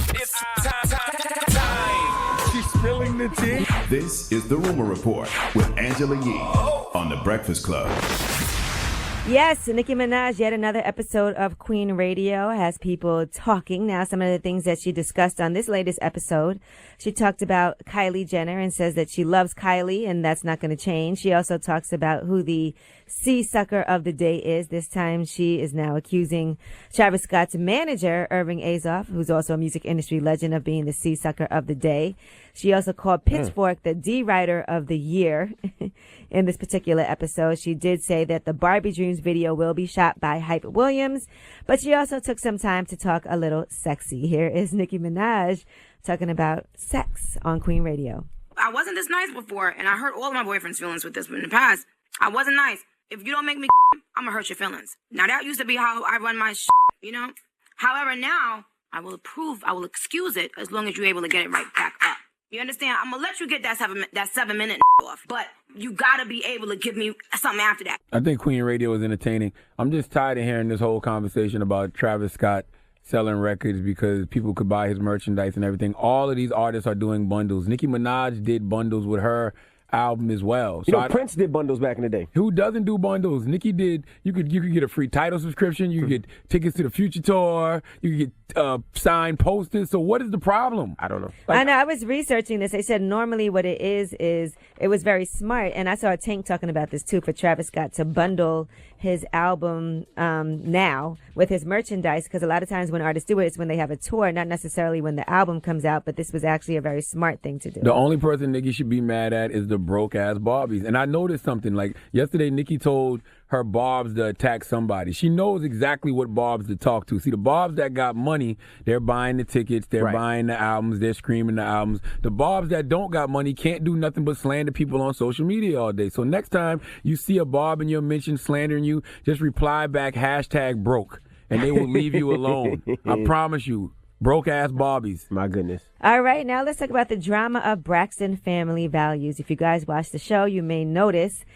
It's time. She's spilling the tea. This is the Rumor Report with Angela Yee on The Breakfast Club. Yes, Nicki Minaj, yet another episode of Queen Radio has people talking. Now, some of the things that she discussed on this latest episode, she talked about Kylie Jenner and says that she loves Kylie and that's not going to change. She also talks about who the sea-sucker of the day is. This time she is now accusing Travis Scott's manager, Irving Azoff, who's also a music industry legend, of being the sea-sucker of the day. She also called Pitchfork the D-Writer of the year in this particular episode. She did say that the Barbie Dreams video will be shot by Hype Williams, but she also took some time to talk a little sexy. Here is Nicki Minaj talking about sex on Queen Radio. I wasn't this nice before, and I hurt all of my boyfriend's feelings with this, but in the past, I wasn't nice. If you don't make me I'm gonna hurt your feelings. Now, that used to be how I run my you know? However, now, I will excuse it as long as you're able to get it right back up. You understand? I'm gonna let you get that 7 minute off, but you gotta be able to give me something after that. I think Queen Radio is entertaining. I'm just tired of hearing this whole conversation about Travis Scott selling records because people could buy his merchandise and everything. All of these artists are doing bundles. Nicki Minaj did bundles with her album as well. So Prince did bundles back in the day. Who doesn't do bundles? Nicki did. You could get a free Tidal subscription. You could get tickets to the Future Tour. You could get signed posters. So what is the problem? I don't know. I know. I was researching this. They said normally what it is it was very smart, and I saw Tank talking about this too, for Travis Scott to bundle his album now with his merchandise, because a lot of times when artists do it, it's when they have a tour, not necessarily when the album comes out, but this was actually a very smart thing to do. The only person Nicki should be mad at is the broke-ass Barbies. And I noticed something, like yesterday Nicki told her Barbs to attack somebody. She knows exactly what Barbs to talk to. See, the Barbs that got money, they're buying the tickets, they're buying the albums, they're screaming the albums. The Barbs that don't got money can't do nothing but slander people on social media all day. So next time you see a Barb in your mention slandering you, just reply back #broke, and they will leave you alone. I promise you. Broke-ass Barbies. My goodness. All right, now let's talk about the drama of Braxton Family Values. If you guys watch the show, you may notice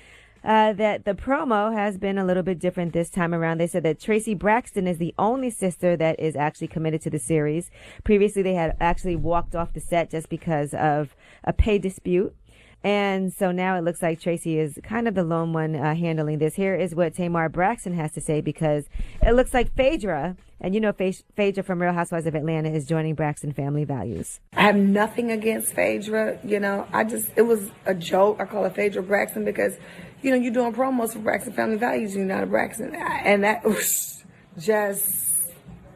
that the promo has been a little bit different this time around. They said that Tracy Braxton is the only sister that is actually committed to the series. Previously, they had actually walked off the set just because of a pay dispute. And so now it looks like Tracy is kind of the lone one handling this. Here is what Tamar Braxton has to say, because it looks like Phaedra, and you know Phaedra from Real Housewives of Atlanta, is joining Braxton Family Values. I have nothing against Phaedra. You know, it was a joke. I call her Phaedra Braxton because, you know, you're doing promos for Braxton Family Values. You're not a Braxton. And that was just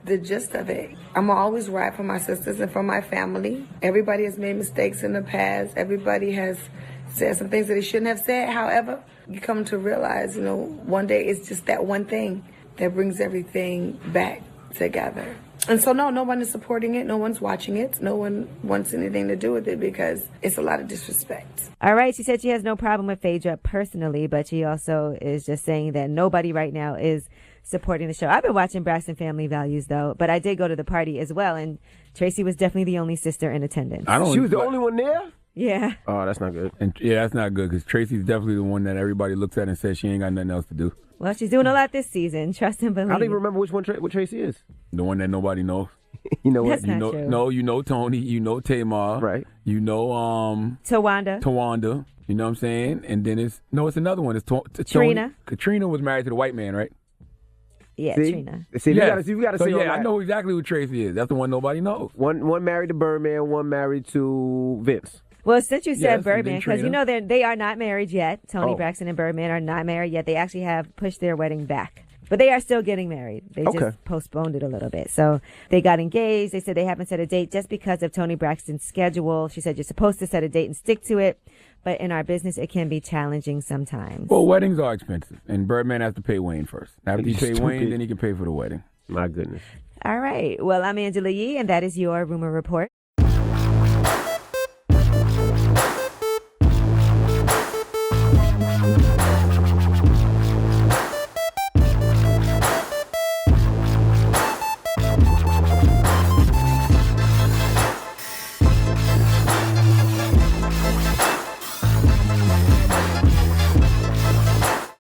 the gist of it. I'm always right for my sisters and for my family. Everybody has made mistakes in the past. Everybody has said some things that they shouldn't have said. However, you come to realize, you know, one day it's just that one thing that brings everything back together. And so, no one is supporting it. No one's watching it. No one wants anything to do with it because it's a lot of disrespect. All right. She said she has no problem with Phaedra personally, but she also is just saying that nobody right now is supporting the show. I've been watching Braxton Family Values, though, but I did go to the party as well, and Tracy was definitely the only sister in attendance. She was the only one there? Yeah. Oh, that's not good. And yeah, that's not good, because Tracy's definitely the one that everybody looks at and says she ain't got nothing else to do. Well, she's doing a lot this season. Trust and believe. I don't even remember which one what Tracy is. The one that nobody knows. You know what? That's not true. No, you know Tony. You know Tamar. Right. You know Tawanda. You know what I'm saying? And then it's another one. It's Trina. Katrina was married to the white man, right? Yeah, See? Trina. See, Yes. you gotta so see. yeah, I know exactly who Tracy is. That's the one nobody knows. One married to Birdman, one married to Vince. Well, since you said Yes, and Birdman, then because you Trina. know they are not married yet. Tony Oh. Braxton and Birdman are not married yet. They actually have pushed their wedding back. But they are still getting married. They just postponed it a little bit. So they got engaged. They said they haven't set a date just because of Tony Braxton's schedule. She said you're supposed to set a date and stick to it. But in our business, it can be challenging sometimes. Well, weddings are expensive, and Birdman has to pay Wayne first. After he pay Stupid. Wayne, then he can pay for the wedding. My goodness. All right. Well, I'm Angela Yee, and that is your Rumor Report.